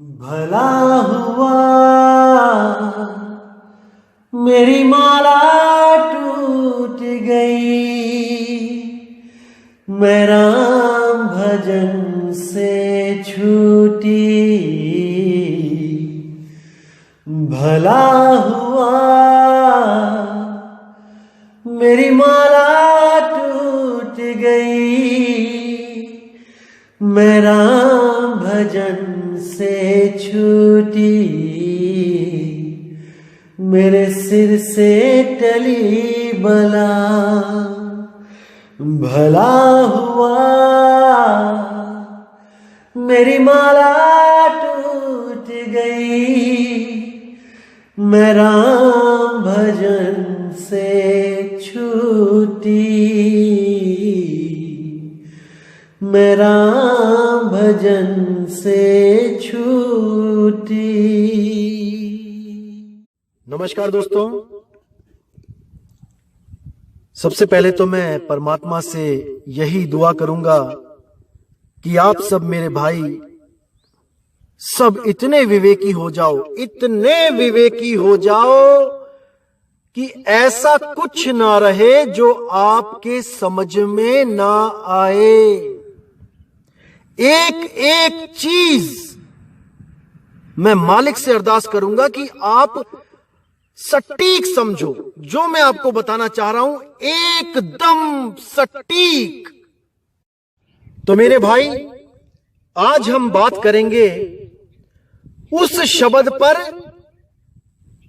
भला हुआ मेरी माला टूट गई, मैं राम भजन से छूटी। भला हुआ मेरी माला टूट गई, मैं राम भजन से छूटी। मेरे सिर से टली बला, भला हुआ मेरी माला टूट गई, मैं राम भजन से छूटी। मैं राम भजन से छूटी। नमस्कार दोस्तों, सबसे पहले तो मैं परमात्मा से यही दुआ करूंगा कि आप सब मेरे भाई सब इतने विवेकी हो जाओ, इतने विवेकी हो जाओ कि ऐसा कुछ ना रहे जो आपके समझ में ना आए। एक एक चीज मैं मालिक से अरदास करूंगा कि आप सटीक समझो। जो मैं आपको बताना चाह रहा हूं एकदम सटीक। तो मेरे भाई, आज हम बात करेंगे उस शब्द पर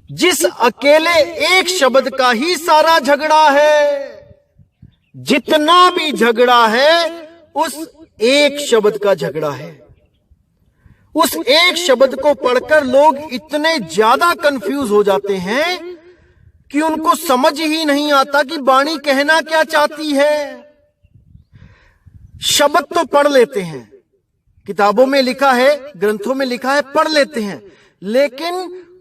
जिस अकेले एक शब्द का ही सारा झगड़ा है। जितना भी झगड़ा है उस एक शब्द का झगड़ा है। उस एक शब्द को पढ़कर लोग इतने ज्यादा कंफ्यूज हो जाते हैं कि उनको समझ ही नहीं आता कि वाणी कहना क्या चाहती है। शब्द तो पढ़ लेते हैं, किताबों में लिखा है, ग्रंथों में लिखा है, पढ़ लेते हैं, लेकिन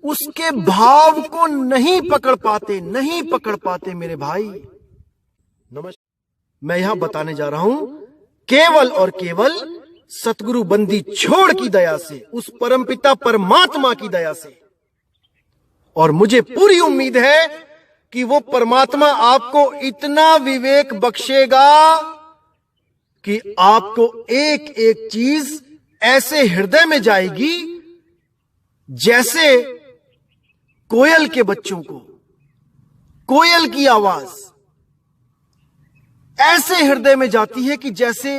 उसके भाव को नहीं पकड़ पाते मेरे भाई। नमस्कार, मैं यहां बताने जा रहा हूं केवल और केवल सतगुरु बंदी छोड़ की दया से, उस परमपिता परमात्मा की दया से। और मुझे पूरी उम्मीद है कि वो परमात्मा आपको इतना विवेक बख्शेगा कि आपको एक एक चीज ऐसे हृदय में जाएगी जैसे कोयल के बच्चों को, कोयल की आवाज ऐसे हृदय में जाती है कि जैसे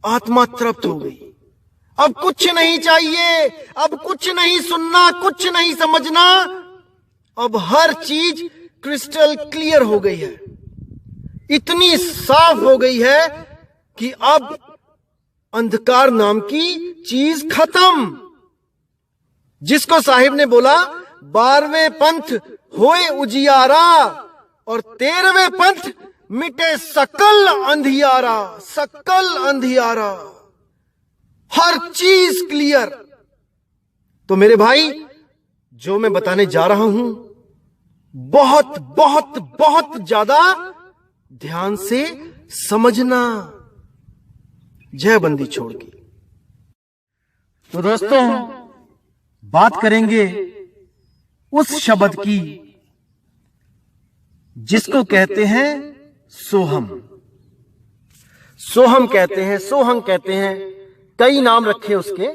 आत्मा तृप्त हो गई। अब कुछ नहीं चाहिए, अब कुछ नहीं सुनना, कुछ नहीं समझना। अब हर चीज क्रिस्टल क्लियर हो गई है, इतनी साफ हो गई है कि अब अंधकार नाम की चीज खत्म। जिसको साहिब ने बोला 12वें पंथ होए उजियारा और 13वें पंथ मिटे सकल अंधियारा, सकल अंधियारा, हर चीज क्लियर। तो मेरे भाई, जो मैं बताने जा रहा हूं बहुत बहुत बहुत ज्यादा ध्यान से समझना। जय बंदी छोड़ की। तो दोस्तों, बात करेंगे उस शब्द की जिसको कहते हैं सोहम। सोहम कहते हैं, सोहम कहते हैं, कई नाम रखे उसके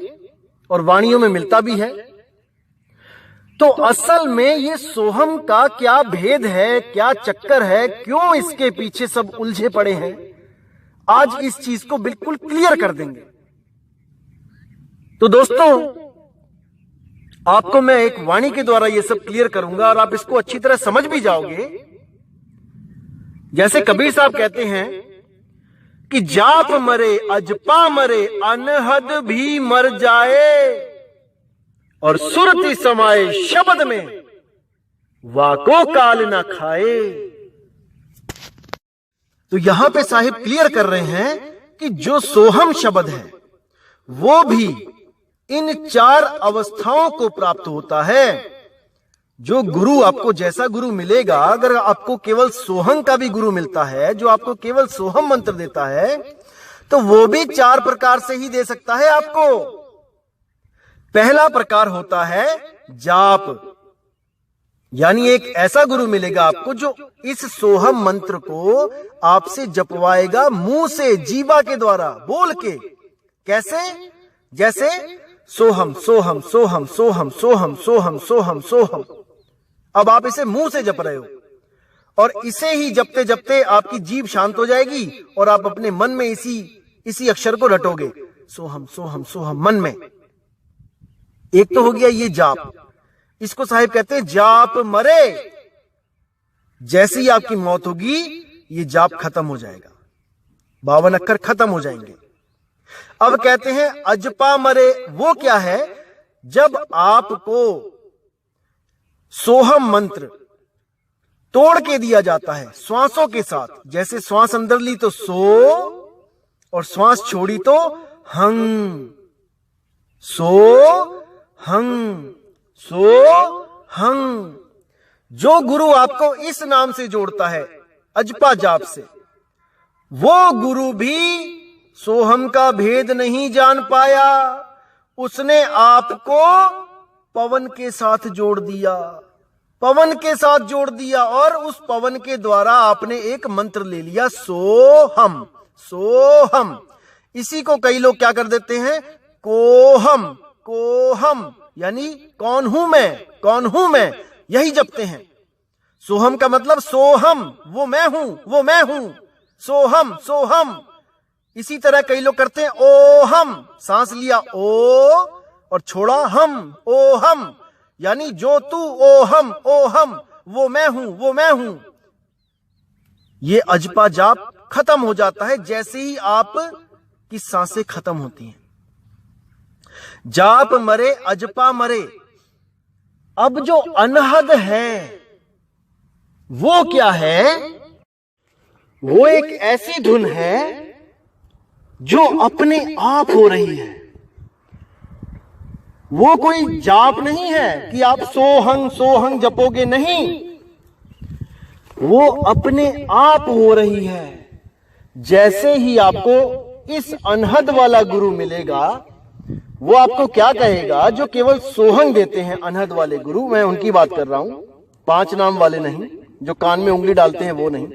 और वाणियों में मिलता भी है। तो असल में ये सोहम का क्या भेद है, क्या चक्कर है, क्यों इसके पीछे सब उलझे पड़े हैं, आज इस चीज को बिल्कुल क्लियर कर देंगे। तो दोस्तों, आपको मैं एक वाणी के द्वारा ये सब क्लियर करूंगा और आप इसको अच्छी तरह समझ भी जाओगे। जैसे कबीर साहब कहते हैं कि जाप मरे अजपा मरे अनहद भी मर जाए और सुरति समाए शब्द में वाको काल ना खाए। तो यहां पे साहिब क्लियर कर रहे हैं कि जो सोहम शब्द है वो भी इन 4 अवस्थाओं को प्राप्त होता है। जो गुरु आपको जैसा गुरु मिलेगा, अगर आपको केवल सोहम का भी गुरु मिलता है, जो आपको केवल सोहम मंत्र देता है, तो वो भी 4 प्रकार से ही दे सकता है आपको। पहला प्रकार होता है जाप, यानी एक ऐसा गुरु मिलेगा आपको जो इस सोहम मंत्र को आपसे जपवाएगा, मुंह से, जीवा के द्वारा बोल के। कैसे? जैसे सोहम सोहम सोहम सोहम सोहम सोहम सोहम सोहम। अब आप इसे मुंह से जप रहे हो और इसे ही जपते जपते आपकी जीभ शांत हो जाएगी और आप अपने मन में इसी अक्षर को रटोगे, सोहम सोहम सोहम, मन में। एक तो हो गया ये जाप। इसको साहिब कहते हैं जाप मरे। जैसे ही आपकी मौत होगी ये जाप खत्म हो जाएगा, 52 अक्षर खत्म हो जाएंगे। अब कहते हैं अजपा मरे। वो क्या है? जब आपको सोहम मंत्र तोड़ के दिया जाता है श्वासों के साथ, जैसे श्वास अंदर ली तो सो और श्वास छोड़ी तो हंग, सो हंग, सो हंग। जो गुरु आपको इस नाम से जोड़ता है अजपा जाप से, वो गुरु भी सोहम का भेद नहीं जान पाया। उसने आपको पवन के साथ जोड़ दिया, पवन के साथ जोड़ दिया और उस पवन के द्वारा आपने एक मंत्र ले लिया, सोहम सोहम। इसी को कई लोग क्या कर देते हैं, कोहम कोहम, यानी कौन हूं मैं, कौन हूं मैं, यही जपते हैं। सोहम का मतलब सोहम, वो मैं हूं, वो मैं हूं, सोहम सोहम। इसी तरह कई लोग करते हैं ओहम, सांस लिया ओ और छोड़ा हम, ओहम, यानी जो तू ओहम ओहम, वो मैं हूं, वो मैं हूं। ये अजपा जाप खत्म हो जाता है जैसे ही आप की सांसें खत्म होती हैं। जाप मरे अजपा मरे। अब जो अनहद है वो क्या है? वो एक ऐसी धुन है जो अपने आप हो रही है। वो कोई जाप नहीं है कि आप सोहंग सोहंग जपोगे, नहीं, वो अपने आप हो रही है। जैसे ही आपको इस अनहद वाला गुरु मिलेगा, वो आपको क्या कहेगा? जो केवल सोहंग देते हैं अनहद वाले गुरु, मैं उनकी बात कर रहा हूं, 5 नाम वाले नहीं, जो कान में उंगली डालते हैं वो नहीं।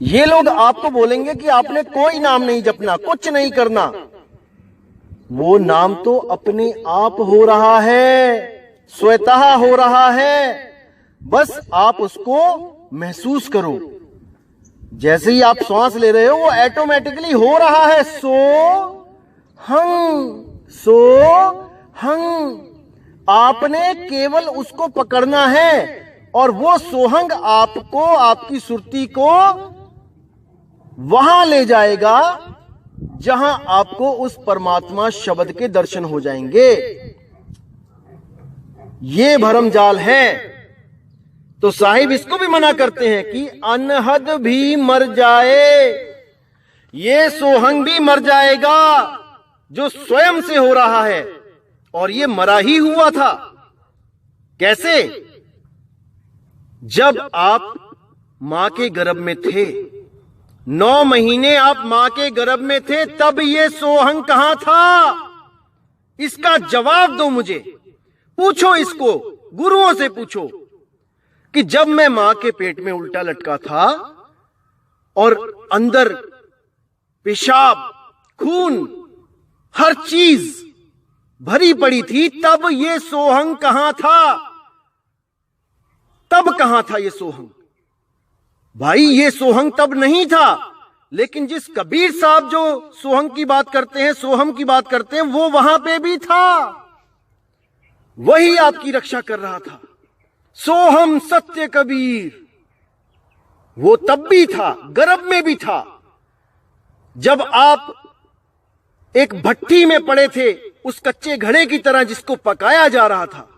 ये लोग आपको बोलेंगे कि आपने कोई नाम नहीं जपना, कुछ नहीं करना। वो नाम तो अपने आप हो रहा है, स्वतः हो रहा है, बस आप उसको महसूस करो। जैसे ही आप श्वास ले रहे हो वो ऑटोमेटिकली हो रहा है, सो हंग सो हंग। आपने केवल उसको पकड़ना है और वो सोहंग आपको, आपकी सुरती को वहां ले जाएगा जहां आपको उस परमात्मा शब्द के दर्शन हो जाएंगे। ये भरमजाल है। तो साहिब इसको भी मना करते हैं कि अनहद भी मर जाए, ये सोहंग भी मर जाएगा जो स्वयं से हो रहा है, और ये मरा ही हुआ था। कैसे? जब आप मां के गर्भ में थे, 9 महीने आप मां के गर्भ में थे, तब ये सोहंग कहां था? इसका जवाब दो मुझे। पूछो इसको, गुरुओं से पूछो कि जब मैं मां के पेट में उल्टा लटका था और अंदर पेशाब, खून, हर चीज भरी पड़ी थी, तब ये सोहंग कहां था? तब कहां था ये सोहंग? भाई ये सोहंग तब नहीं था, लेकिन जिस कबीर साहब जो सोहंग की बात करते हैं, सोहम की बात करते हैं, वो वहां पे भी था, वही आपकी रक्षा कर रहा था। सोहम सत्य कबीर, वो तब भी था, गर्भ में भी था। जब आप एक भट्टी में पड़े थे, उस कच्चे घड़े की तरह जिसको पकाया जा रहा था,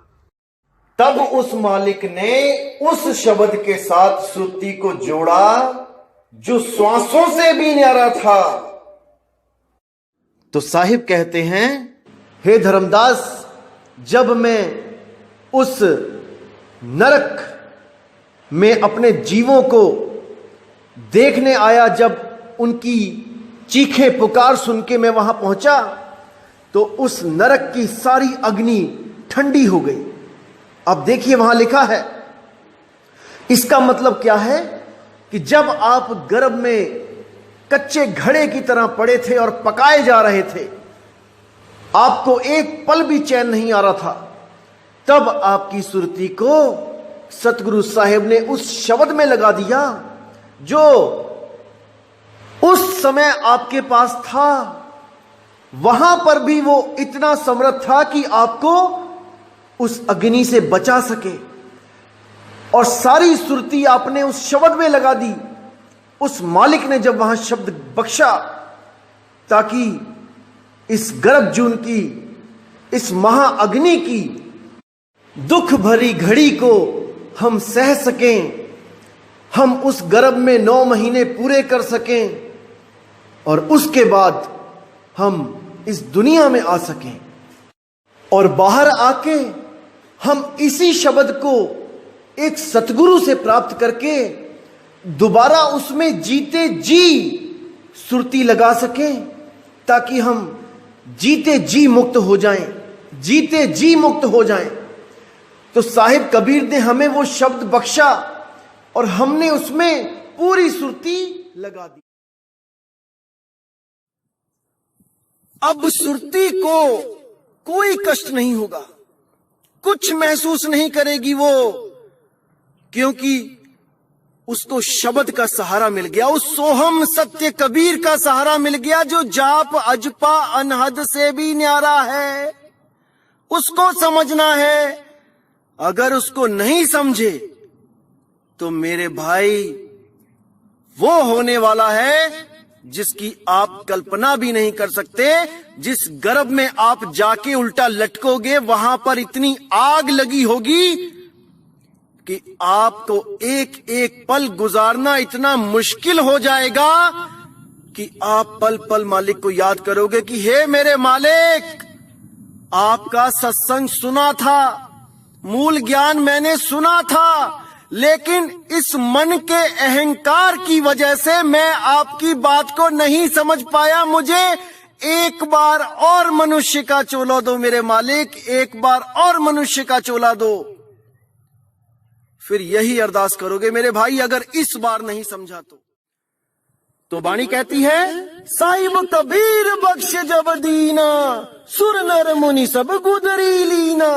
तब उस मालिक ने उस शब्द के साथ श्रुति को जोड़ा जो श्वासों से भी न्यारा था। तो साहिब कहते हैं, हे धर्मदास, जब मैं उस नरक में अपने जीवों को देखने आया, जब उनकी चीखें पुकार सुन के मैं वहां पहुंचा, तो उस नरक की सारी अग्नि ठंडी हो गई। अब देखिए वहां लिखा है, इसका मतलब क्या है कि जब आप गर्भ में कच्चे घड़े की तरह पड़े थे और पकाए जा रहे थे, आपको एक पल भी चैन नहीं आ रहा था, तब आपकी सुरती को सतगुरु साहिब ने उस शब्द में लगा दिया जो उस समय आपके पास था। वहां पर भी वो इतना समर्थ था कि आपको उस अग्नि से बचा सके, और सारी सुरती आपने उस शब्द में लगा दी। उस मालिक ने जब वहां शब्द बख्शा ताकि इस गर्भ जून की, इस महाअग्नि की दुख भरी घड़ी को हम सह सकें, हम उस गर्भ में 9 महीने पूरे कर सकें और उसके बाद हम इस दुनिया में आ सकें, और बाहर आके हम इसी शब्द को एक सतगुरु से प्राप्त करके दोबारा उसमें जीते जी सुरती लगा सकें, ताकि हम जीते जी मुक्त हो जाएं, जीते जी मुक्त हो जाएं। तो साहिब कबीर ने हमें वो शब्द बख्शा और हमने उसमें पूरी सुरती लगा दी। अब सुरती को कोई कष्ट नहीं होगा, कुछ महसूस नहीं करेगी वो, क्योंकि उसको शब्द का सहारा मिल गया, उस सोहम सत्य कबीर का सहारा मिल गया, जो जाप अजपा अनहद से भी न्यारा है। उसको समझना है। अगर उसको नहीं समझे तो मेरे भाई वो होने वाला है जिसकी आप कल्पना भी नहीं कर सकते। जिस गर्भ में आप जाके उल्टा लटकोगे, वहां पर इतनी आग लगी होगी कि आपको एक एक पल गुजारना इतना मुश्किल हो जाएगा कि आप पल पल मालिक को याद करोगे कि हे मेरे मालिक, आपका सत्संग सुना था, मूल ज्ञान मैंने सुना था, लेकिन इस मन के अहंकार की वजह से मैं आपकी बात को नहीं समझ पाया। मुझे एक बार और मनुष्य का चोला दो मेरे मालिक, एक बार और मनुष्य का चोला दो। फिर यही अरदास करोगे मेरे भाई, अगर इस बार नहीं समझा तो वाणी कहती है, साहिब कबीर बख्श जब दीना, सुर नर मुनि सब गुदरी लीना।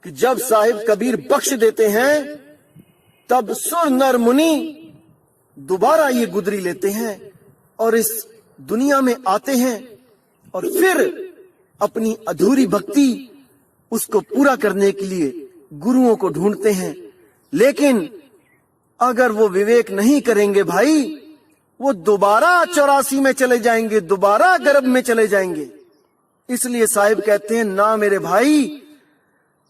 कि जब साहिब कबीर बख्श देते हैं तब सुर नर मुनि दोबारा ये गुदरी लेते हैं और इस दुनिया में आते हैं और फिर अपनी अधूरी भक्ति उसको पूरा करने के लिए गुरुओं को ढूंढते हैं। लेकिन अगर वो विवेक नहीं करेंगे भाई, वो दोबारा 84 में चले जाएंगे, दोबारा गर्भ में चले जाएंगे। इसलिए साहिब कहते हैं, ना मेरे भाई,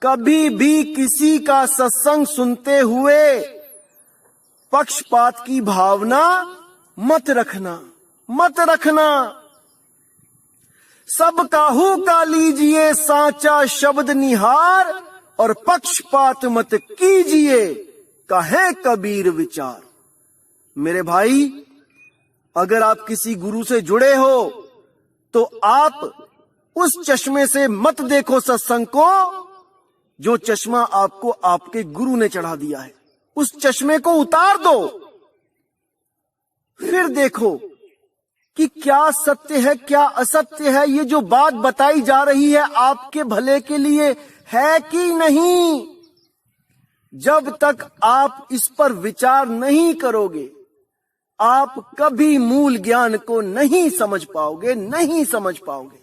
कभी भी किसी का सत्संग सुनते हुए पक्षपात की भावना मत रखना, मत रखना। सब काहू का लीजिए साचा शब्द निहार, और पक्षपात मत कीजिए कहे कबीर विचार। मेरे भाई, अगर आप किसी गुरु से जुड़े हो तो आप उस चश्मे से मत देखो सत्संग को जो चश्मा आपको आपके गुरु ने चढ़ा दिया है। उस चश्मे को उतार दो, फिर देखो कि क्या सत्य है क्या असत्य है। ये जो बात बताई जा रही है आपके भले के लिए है कि नहीं। जब तक आप इस पर विचार नहीं करोगे, आप कभी मूल ज्ञान को नहीं समझ पाओगे, नहीं समझ पाओगे।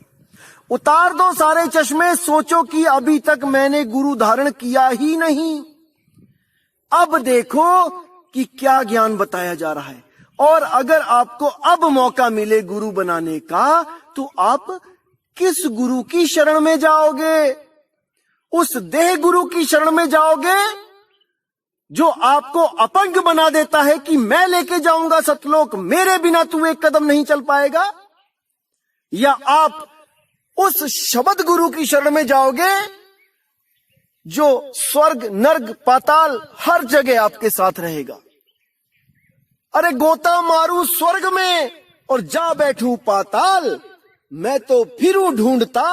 उतार दो सारे चश्मे, सोचो कि अभी तक मैंने गुरु धारण किया ही नहीं। अब देखो कि क्या ज्ञान बताया जा रहा है, और अगर आपको अब मौका मिले गुरु बनाने का, तो आप किस गुरु की शरण में जाओगे? उस देह गुरु की शरण में जाओगे जो आपको अपंग बना देता है कि मैं लेके जाऊंगा सतलोक, मेरे बिना तू एक कदम नहीं चल पाएगा? या आप उस शब्द गुरु की शरण में जाओगे जो स्वर्ग नर्क पाताल हर जगह आपके साथ रहेगा? अरे गोता मारू स्वर्ग में और जा बैठूं पाताल, मैं तो फिरूं ढूंढता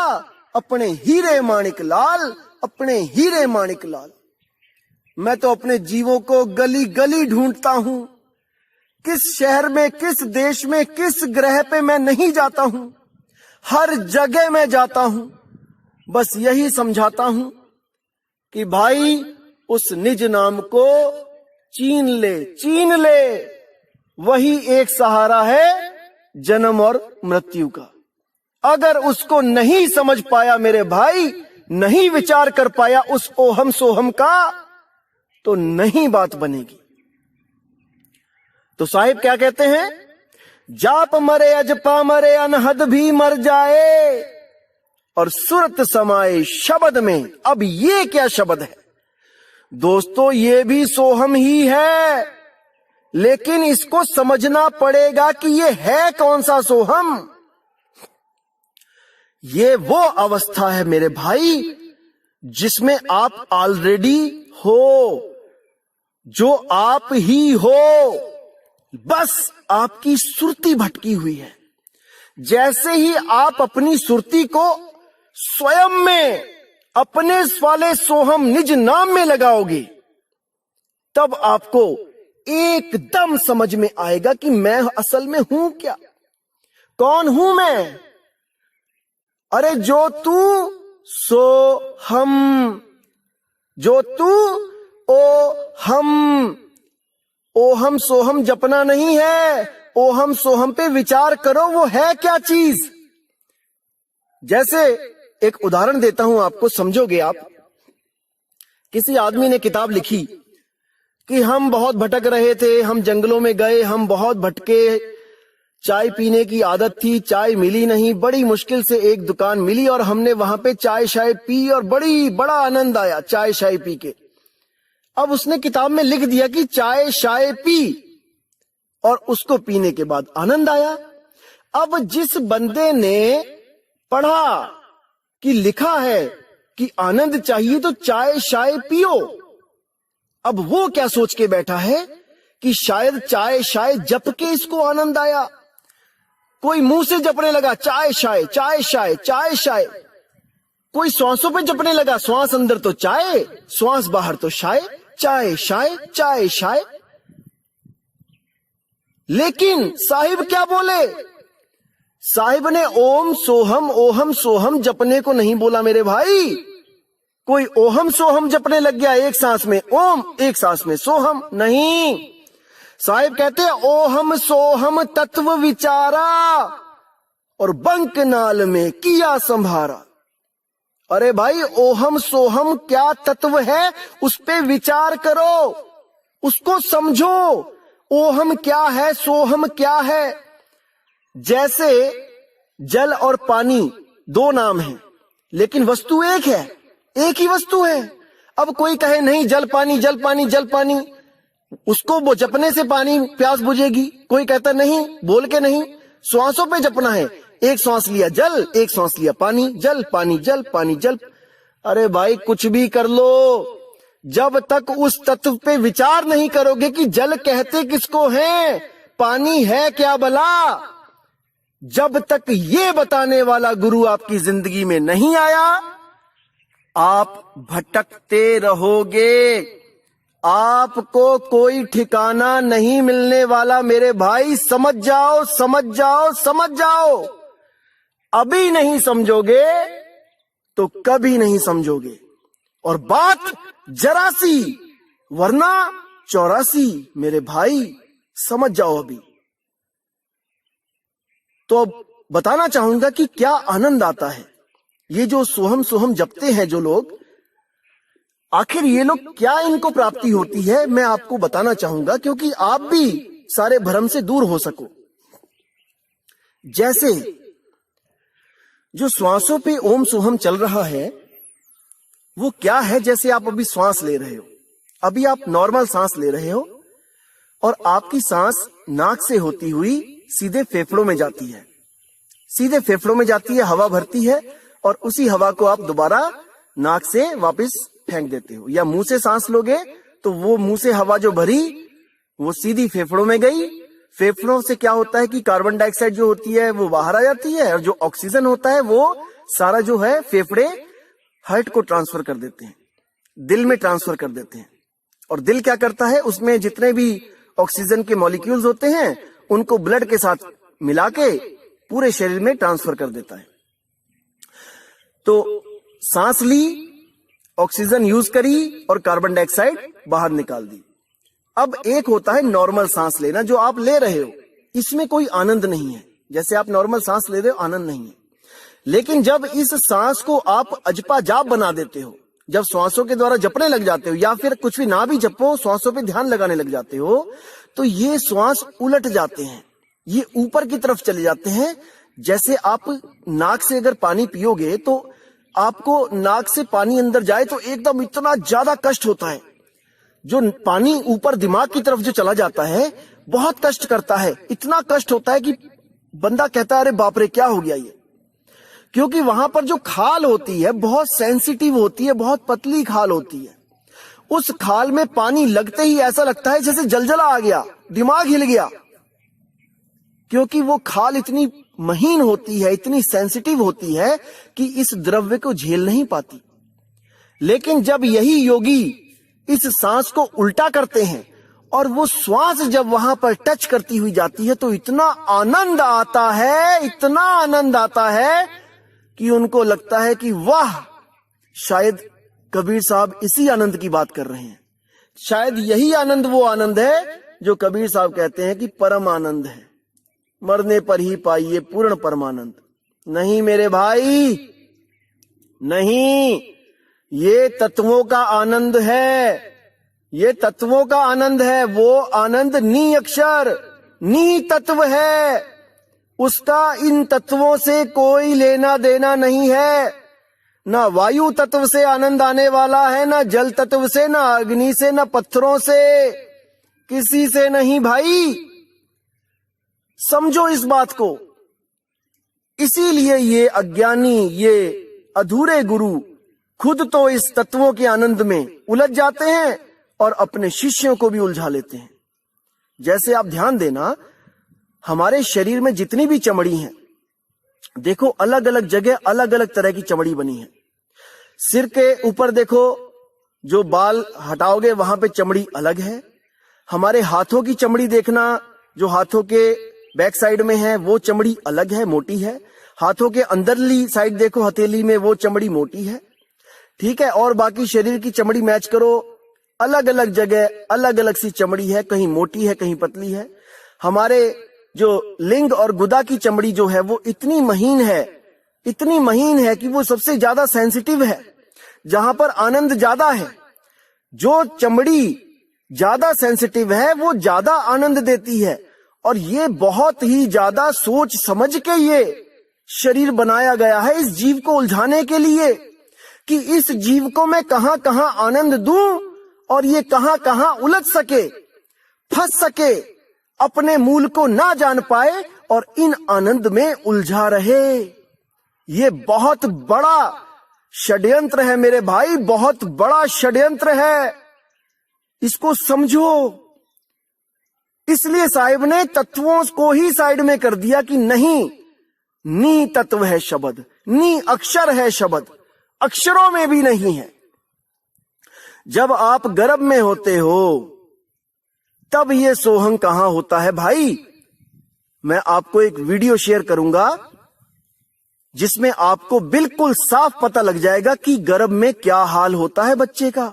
अपने हीरे माणिक लाल, अपने हीरे माणिक लाल। मैं तो अपने जीवों को गली गली ढूंढता हूं, किस शहर में, किस देश में, किस ग्रह पे मैं नहीं जाता हूं, हर जगह मैं जाता हूं, बस यही समझाता हूं कि भाई उस निज नाम को चीन ले, चीन ले। वही एक सहारा है जन्म और मृत्यु का। अगर उसको नहीं समझ पाया मेरे भाई, नहीं विचार कर पाया उस ओहम सोहम का, तो नहीं बात बनेगी। तो साहिब क्या कहते हैं? जाप मरे अजपा मरे अनहद भी मर जाए और सुरत समाए शब्द में। अब ये क्या शब्द है दोस्तों? ये भी सोहम ही है, लेकिन इसको समझना पड़ेगा कि ये है कौन सा सोहम। ये वो अवस्था है मेरे भाई जिसमें आप ऑलरेडी हो, जो आप ही हो, बस आपकी सुरती भटकी हुई है। जैसे ही आप अपनी सुरती को स्वयं में अपने वाले सोहम निज नाम में लगाओगे, तब आपको एकदम समझ में आएगा कि मैं असल में हूं क्या, कौन हूं मैं। अरे जो तू सो हम, जो तू ओ हम। ओहम सोहम जपना नहीं है, ओहम सोहम पे विचार करो वो है क्या चीज। जैसे एक उदाहरण देता हूं आपको, समझोगे आप। किसी आदमी ने किताब लिखी कि हम बहुत भटक रहे थे, हम जंगलों में गए, हम बहुत भटके, चाय पीने की आदत थी, चाय मिली नहीं, बड़ी मुश्किल से एक दुकान मिली और हमने वहां पे चाय शाय पी और बड़ा आनंद आया चाय शाय पी के। अब उसने किताब में लिख दिया कि चाय शाय पी और उसको पीने के बाद आनंद आया। अब जिस बंदे ने पढ़ा कि लिखा है कि आनंद चाहिए तो चाय शाय पियो, अब वो क्या सोच के बैठा है कि शायद चाय शाय जप के इसको आनंद आया। कोई मुंह से जपने लगा चाय शाय, चाय शाय, चाय शाय। कोई श्वासों पे जपने लगा, श्वास अंदर तो चाय, श्वास बाहर तो शाय, चाय शाय, चाय शाय। लेकिन साहिब क्या बोले? साहिब ने ओम सोहम जपने को नहीं बोला मेरे भाई। कोई ओहम सोहम जपने लग गया, एक सांस में ओम, एक सांस में सोहम। नहीं, साहिब कहते हैं ओहम सोहम तत्व विचारा और बंक नाल में किया संभारा। अरे भाई, ओहम सोहम क्या तत्व है उस पे विचार करो, उसको समझो। ओहम क्या है, सोहम क्या है। जैसे जल और पानी दो नाम हैं, लेकिन वस्तु एक है, एक ही वस्तु है। अब कोई कहे नहीं जल पानी, जल पानी, जल पानी, उसको वो जपने से पानी प्यास बुझेगी। कोई कहता नहीं, बोल के नहीं, श्वासों पे जपना है। एक श्वास लिया जल, एक श्वास लिया पानी, जल पानी, जल पानी, जल। अरे भाई कुछ भी कर लो, जब तक उस तत्व पे विचार नहीं करोगे कि जल कहते किसको हैं, पानी है क्या भला, जब तक ये बताने वाला गुरु आपकी जिंदगी में नहीं आया, आप भटकते रहोगे। आपको कोई ठिकाना नहीं मिलने वाला मेरे भाई। समझ जाओ, समझ जाओ, समझ जाओ। अभी नहीं समझोगे तो कभी नहीं समझोगे। और बात जरा सी वरना 84 मेरे भाई, समझ जाओ अभी। तो अब बताना चाहूंगा कि क्या आनंद आता है। ये जो सोहम सोहम जपते हैं जो लोग, आखिर ये लोग क्या इनको प्राप्ति होती है, मैं आपको बताना चाहूंगा, क्योंकि आप भी सारे भ्रम से दूर हो सको। जैसे जो श्वासों पे ओम सोहम चल रहा है वो क्या है, जैसे आप अभी श्वास ले रहे हो, अभी आप नॉर्मल सांस ले रहे हो और आपकी सांस नाक से होती हुई सीधे फेफड़ों में जाती है, सीधे फेफड़ों में जाती है, हवा भरती है और उसी हवा को आप दोबारा नाक से वापस फेंक देते हो। या मुंह से सांस लोगे तो वो मुंह से हवा जो भरी वो सीधी फेफड़ों में गई, फेफड़ों से क्या होता है कि कार्बन डाइऑक्साइड जो होती है वो बाहर आ जाती है, और जो ऑक्सीजन होता है वो सारा जो है फेफड़े हार्ट को ट्रांसफर कर देते हैं, दिल में ट्रांसफर कर देते हैं। और दिल क्या करता है, उसमें जितने भी ऑक्सीजन के मॉलिक्यूल्स होते हैं उनको ब्लड के साथ मिला के पूरे शरीर में ट्रांसफर कर देता है। तो सांस ली, ऑक्सीजन यूज करी और कार्बन डाइऑक्साइड बाहर निकाल दी। अब एक होता है नॉर्मल सांस लेना, जो आप ले रहे हो, इसमें कोई आनंद नहीं है। जैसे आप नॉर्मल सांस ले रहे हो, आनंद नहीं है। लेकिन जब इस सांस को आप अजपा जाप बना देते हो, जब श्वासों के द्वारा जपने लग जाते हो, या फिर कुछ भी ना भी जपो, श्वासों पे ध्यान लगाने लग जाते हो, तो ये श्वास उलट जाते हैं, ये ऊपर की तरफ चले जाते हैं। जैसे आप नाक से अगर पानी पियोगे तो आपको नाक से पानी अंदर जाए तो एकदम इतना ज्यादा कष्ट होता है। जो पानी ऊपर दिमाग की तरफ जो चला जाता है बहुत कष्ट करता है, इतना कष्ट होता है कि बंदा कहता है अरे बाप रे क्या हो गया ये। क्योंकि वहां पर जो खाल होती है बहुत सेंसिटिव होती है, बहुत पतली खाल होती है। उस खाल में पानी लगते ही ऐसा लगता है जैसे जलजला आ गया, दिमाग हिल गया, क्योंकि वो खाल इतनी महीन होती है, इतनी सेंसिटिव होती है कि इस द्रव्य को झेल नहीं पाती। लेकिन जब यही योगी इस सांस को उल्टा करते हैं और वो श्वास जब वहां पर टच करती हुई जाती है तो इतना आनंद आता है, इतना आनंद आता है कि उनको लगता है कि वाह, शायद कबीर साहब इसी आनंद की बात कर रहे हैं। शायद यही आनंद वो आनंद है जो कबीर साहब कहते हैं कि परम आनंद है, मरने पर ही पाइए पूर्ण परमानंद। नहीं मेरे भाई, नहीं, ये तत्वों का आनंद है, ये तत्वों का आनंद है। वो आनंद नी अक्षर, नी तत्व है, उसका इन तत्वों से कोई लेना देना नहीं है। ना वायु तत्व से आनंद आने वाला है, ना जल तत्व से, ना अग्नि से, ना पत्थरों से, किसी से नहीं भाई। समझो इस बात को। इसीलिए ये अज्ञानी, ये अधूरे गुरु खुद तो इस तत्वों के आनंद में उलझ जाते हैं और अपने शिष्यों को भी उलझा लेते हैं। जैसे आप ध्यान देना, हमारे शरीर में जितनी भी चमड़ी है, देखो अलग अलग जगह अलग अलग तरह की चमड़ी बनी है। सिर के ऊपर देखो, जो बाल हटाओगे वहां पे चमड़ी अलग है। हमारे हाथों की चमड़ी देखना, जो हाथों के बैक साइड में है वो चमड़ी अलग है, मोटी है। हाथों के अंदरली साइड देखो, हथेली में, वो चमड़ी मोटी है, ठीक है। और बाकी शरीर की चमड़ी मैच करो, अलग अलग जगह अलग अलग सी चमड़ी है, कहीं मोटी है कहीं पतली है। हमारे जो लिंग और गुदा की चमड़ी जो है वो इतनी महीन है, इतनी महीन है कि वो सबसे ज्यादा सेंसिटिव है, जहां पर आनंद ज्यादा है। जो चमड़ी ज्यादा सेंसिटिव है वो ज्यादा आनंद देती है। और ये बहुत ही ज्यादा सोच समझ के ये शरीर बनाया गया है इस जीव को उलझाने के लिए, कि इस जीव को मैं कहां कहां आनंद दूं और ये कहां कहां उलझ सके, फंस सके, अपने मूल को ना जान पाए और इन आनंद में उलझा रहे। ये बहुत बड़ा षड्यंत्र है मेरे भाई, बहुत बड़ा षड्यंत्र है, इसको समझो। इसलिए साहिब ने तत्वों को ही साइड में कर दिया कि नहीं, नी तत्व है शब्द, नी अक्षर है शब्द, अक्षरों में भी नहीं है। जब आप गर्भ में होते हो तब ये सोहम कहां होता है भाई। मैं आपको एक वीडियो शेयर करूंगा जिसमें आपको बिल्कुल साफ पता लग जाएगा कि गर्भ में क्या हाल होता है बच्चे का,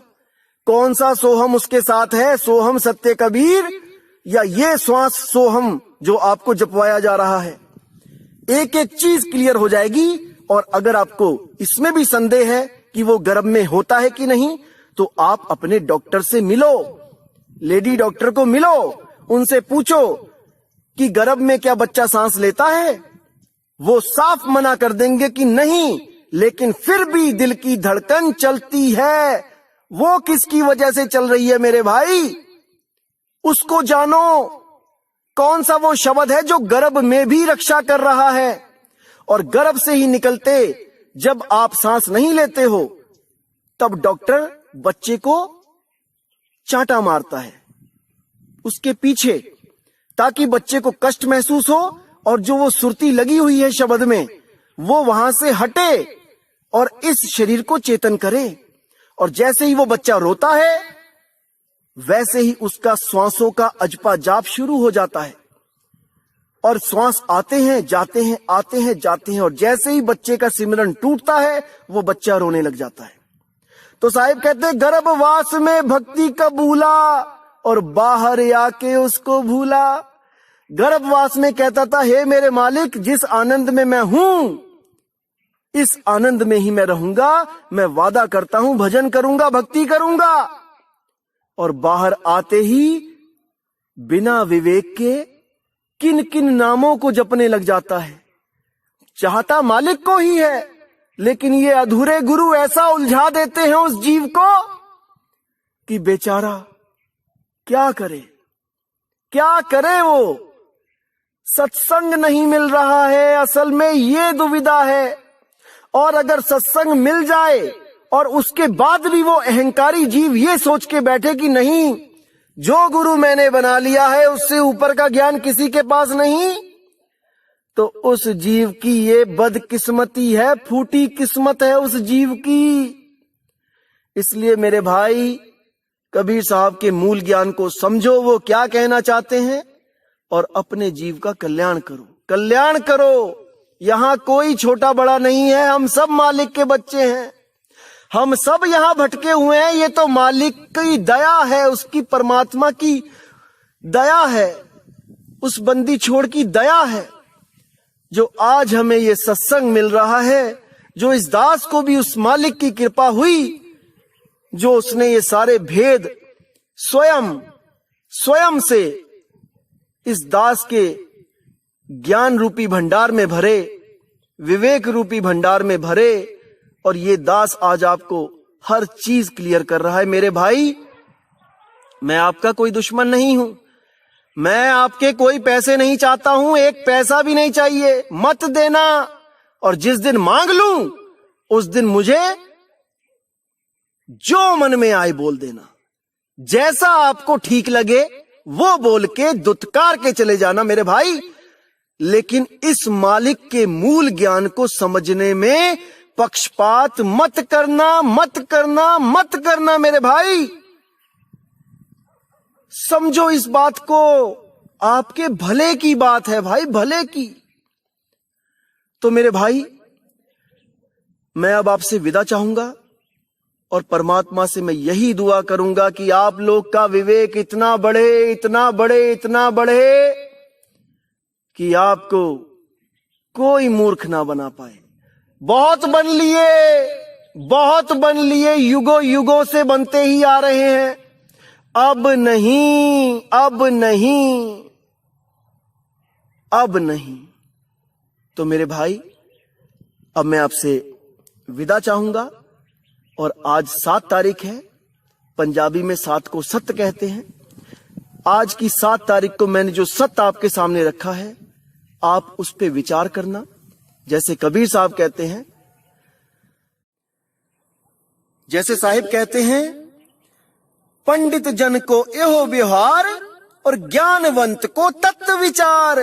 कौन सा सोहम उसके साथ है, सोहम सत्य कबीर या ये श्वास सोहम जो आपको जपवाया जा रहा है। एक एक चीज क्लियर हो जाएगी। और अगर आपको इसमें भी संदेह है कि वो गर्भ में होता है कि नहीं, तो आप अपने डॉक्टर से मिलो, लेडी डॉक्टर को मिलो, उनसे पूछो कि गर्भ में क्या बच्चा सांस लेता है। वो साफ मना कर देंगे कि नहीं, लेकिन फिर भी दिल की धड़कन चलती है। वो किसकी वजह से चल रही है मेरे भाई, उसको जानो। कौन सा वो शब्द है जो गर्भ में भी रक्षा कर रहा है। और गर्भ से ही निकलते जब आप सांस नहीं लेते हो तब डॉक्टर बच्चे को चांटा मारता है, उसके पीछे ताकि बच्चे को कष्ट महसूस हो और जो वो सुरती लगी हुई है शब्द में वो वहां से हटे और इस शरीर को चेतन करे। और जैसे ही वो बच्चा रोता है वैसे ही उसका श्वासों का अजपा जाप शुरू हो जाता है और श्वास आते हैं जाते हैं, आते हैं जाते हैं, और जैसे ही बच्चे का सिमरन टूटता है वो बच्चा रोने लग जाता है। तो साहिब कहते हैं गर्भवास में भक्ति का भूला और बाहर आके उसको भूला। गर्भवास में कहता था हे मेरे मालिक, जिस आनंद में मैं हूं इस आनंद में ही मैं रहूंगा, मैं वादा करता हूं भजन करूंगा, भक्ति करूंगा। और बाहर आते ही बिना विवेक के किन किन नामों को जपने लग जाता है। चाहता मालिक को ही है, लेकिन ये अधूरे गुरु ऐसा उलझा देते हैं उस जीव को कि बेचारा क्या करे, क्या करे। वो सत्संग नहीं मिल रहा है, असल में ये दुविधा है। और अगर सत्संग मिल जाए और उसके बाद भी वो अहंकारी जीव ये सोच के बैठे कि नहीं, जो गुरु मैंने बना लिया है उससे ऊपर का ज्ञान किसी के पास नहीं, तो उस जीव की ये बदकिस्मती है, फूटी किस्मत है उस जीव की। इसलिए मेरे भाई, कबीर साहब के मूल ज्ञान को समझो, वो क्या कहना चाहते हैं, और अपने जीव का कल्याण करो, कल्याण करो। यहां कोई छोटा बड़ा नहीं है, हम सब मालिक के बच्चे हैं, हम सब यहां भटके हुए हैं। ये तो मालिक की दया है, उसकी परमात्मा की दया है, उस बंदी छोड़ की दया है जो आज हमें ये सत्संग मिल रहा है, जो इस दास को भी उस मालिक की कृपा हुई, जो उसने ये सारे भेद स्वयं से इस दास के ज्ञान रूपी भंडार में भरे, विवेक रूपी भंडार में भरे, और ये दास आज आपको हर चीज क्लियर कर रहा है। मेरे भाई, मैं आपका कोई दुश्मन नहीं हूं, मैं आपके कोई पैसे नहीं चाहता हूं, एक पैसा भी नहीं चाहिए, मत देना। और जिस दिन मांग लूं उस दिन मुझे जो मन में आए बोल देना, जैसा आपको ठीक लगे वो बोल के दुत्कार के चले जाना मेरे भाई। लेकिन इस मालिक के मूल ज्ञान को समझने में पक्षपात मत करना, मत करना, मत करना मेरे भाई। समझो इस बात को, आपके भले की बात है भाई, भले की। तो मेरे भाई, मैं अब आपसे विदा चाहूंगा और परमात्मा से मैं यही दुआ करूंगा कि आप लोग का विवेक इतना बढ़े, इतना बढ़े, इतना बढ़े कि आपको कोई मूर्ख ना बना पाए। बहुत बन लिए, बहुत बन लिए, युगों युगों से बनते ही आ रहे हैं। अब नहीं, अब नहीं, अब नहीं। तो मेरे भाई, अब मैं आपसे विदा चाहूंगा। और आज 7 तारीख है, पंजाबी में 7 को सत्य कहते हैं। आज की 7 तारीख को मैंने जो सत्य आपके सामने रखा है, आप उस पे विचार करना। जैसे कबीर साहब कहते हैं, जैसे साहिब कहते हैं, पंडित जन को एहो व्यवहार और ज्ञानवंत को तत्व विचार।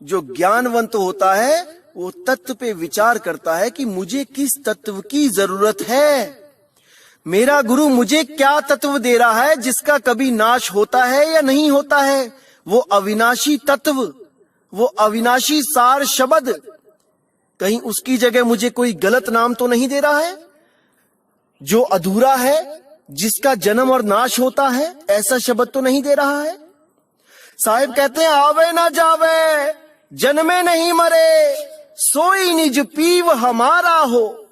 जो ज्ञानवंत होता है वो तत्व पे विचार करता है कि मुझे किस तत्व की जरूरत है, मेरा गुरु मुझे क्या तत्व दे रहा है जिसका कभी नाश होता है या नहीं होता है। वो अविनाशी तत्व, वो अविनाशी सार शब्द, कहीं उसकी जगह मुझे कोई गलत नाम तो नहीं दे रहा है। जो अधूरा है, जिसका जन्म और नाश होता है, ऐसा शब्द तो नहीं दे रहा है। साहिब कहते हैं, आवे ना जावे जन्मे नहीं मरे, सोई निज पीव हमारा हो।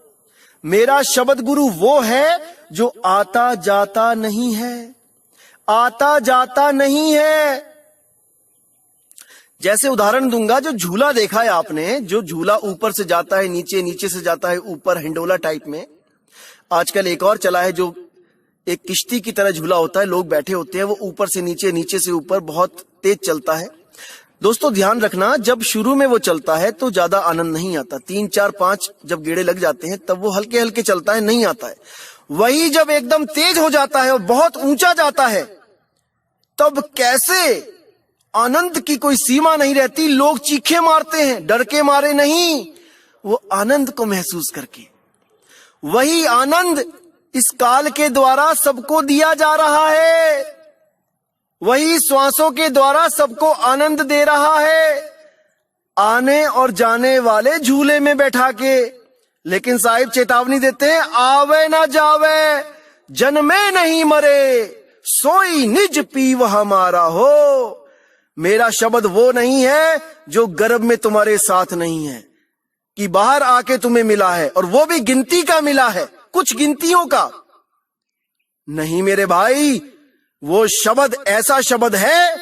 मेरा शब्द गुरु वो है जो आता जाता नहीं है, आता जाता नहीं है। जैसे उदाहरण दूंगा, जो झूला देखा है आपने, जो झूला ऊपर से जाता है नीचे, नीचे से जाता है ऊपर, हिंडोला टाइप में। आजकल एक और चला है जो एक किश्ती की तरह झूला होता है, लोग बैठे होते हैं, वो ऊपर से नीचे, नीचे से ऊपर, बहुत तेज चलता है। दोस्तों ध्यान रखना, जब शुरू में वो चलता है तो ज्यादा आनंद नहीं आता, 3, 4, 5 जब गेड़े लग जाते हैं तब वो हल्के हल्के चलता है, नहीं आता है। वही जब एकदम तेज हो जाता है और बहुत ऊंचा जाता है, तब कैसे आनंद की कोई सीमा नहीं रहती। लोग चीखे मारते हैं, डर के मारे नहीं, वो आनंद को महसूस करके। वही आनंद इस काल के द्वारा सबको दिया जा रहा है, वही श्वासों के द्वारा सबको आनंद दे रहा है, आने और जाने वाले झूले में बैठा के। लेकिन साहिब चेतावनी देते हैं, आवे ना जावे, जन्मे नहीं मरे, सोई निज पीव हमारा हो। मेरा शब्द वो नहीं है जो गर्भ में तुम्हारे साथ नहीं है, कि बाहर आके तुम्हें मिला है, और वो भी गिनती का मिला है, कुछ गिनतियों का नहीं मेरे भाई। वो शब्द ऐसा शब्द है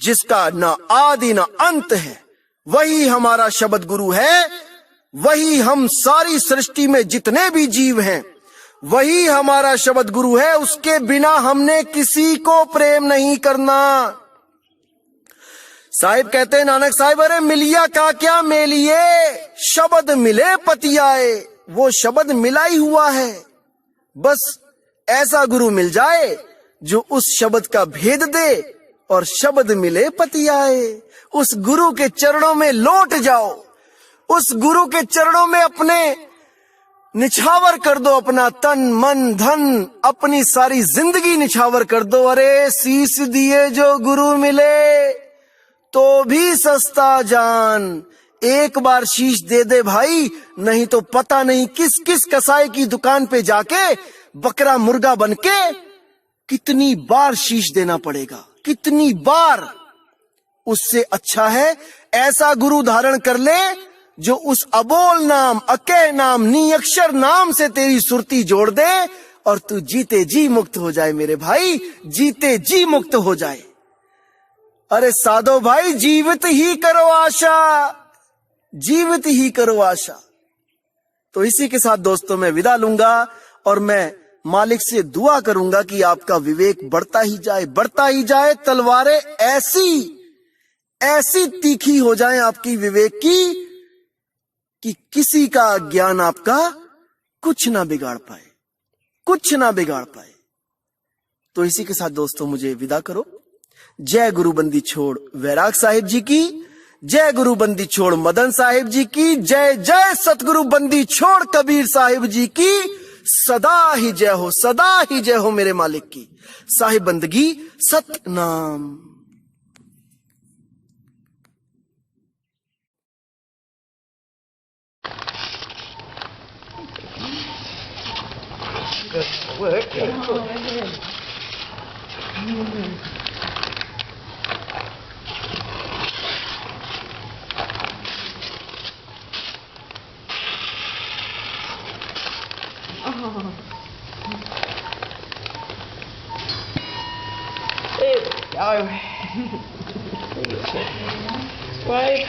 जिसका ना आदि ना अंत है। वही हमारा शब्द गुरु है, वही हम सारी सृष्टि में जितने भी जीव हैं, वही हमारा शब्द गुरु है। उसके बिना हमने किसी को प्रेम नहीं करना। साहिब कहते हैं, नानक साहिब, अरे मिलिया का क्या मेलिए, शब्द मिले पतियाए। वो शब्द मिला ही हुआ है, बस ऐसा गुरु मिल जाए जो उस शब्द का भेद दे, और शब्द मिले पतियाए। उस गुरु के चरणों में लौट जाओ, उस गुरु के चरणों में अपने निछावर कर दो, अपना तन मन धन, अपनी सारी जिंदगी निछावर कर दो। अरे शीश दिए जो गुरु मिले तो भी सस्ता जान। एक बार शीश दे दे भाई, नहीं तो पता नहीं किस किस कसाई की दुकान पे जाके बकरा मुर्गा बनके कितनी बार शीश देना पड़ेगा, कितनी बार। उससे अच्छा है ऐसा गुरु धारण कर ले जो उस अबोल नाम, अके नाम, निअक्षर नाम से तेरी सुरती जोड़ दे, और तू जीते जी मुक्त हो जाए मेरे भाई, जीते जी मुक्त हो जाए। अरे साधो भाई, जीवित ही करो आशा, जीवित ही करो आशा। तो इसी के साथ दोस्तों मैं विदा लूंगा, और मैं मालिक से दुआ करूंगा कि आपका विवेक बढ़ता ही जाए, बढ़ता ही जाए। तलवारें ऐसी ऐसी तीखी हो जाएं आपकी विवेक की कि किसी का ज्ञान आपका कुछ ना बिगाड़ पाए, कुछ ना बिगाड़ पाए। तो इसी के साथ दोस्तों मुझे विदा करो। जय गुरु बंदी छोड़ वैराग साहिब जी की, जय गुरु बंदी छोड़ मदन साहिब जी की, जय जय सतगुरु बंदी छोड़ कबीर साहिब जी की। सदा ही जय हो, सदा ही जय हो मेरे मालिक की। साहिब बंदगी Satnam. Good work. There we go. Wave.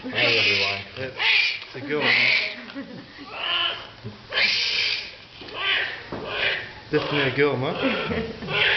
Hey everyone, it's a good one. Definitely a good one.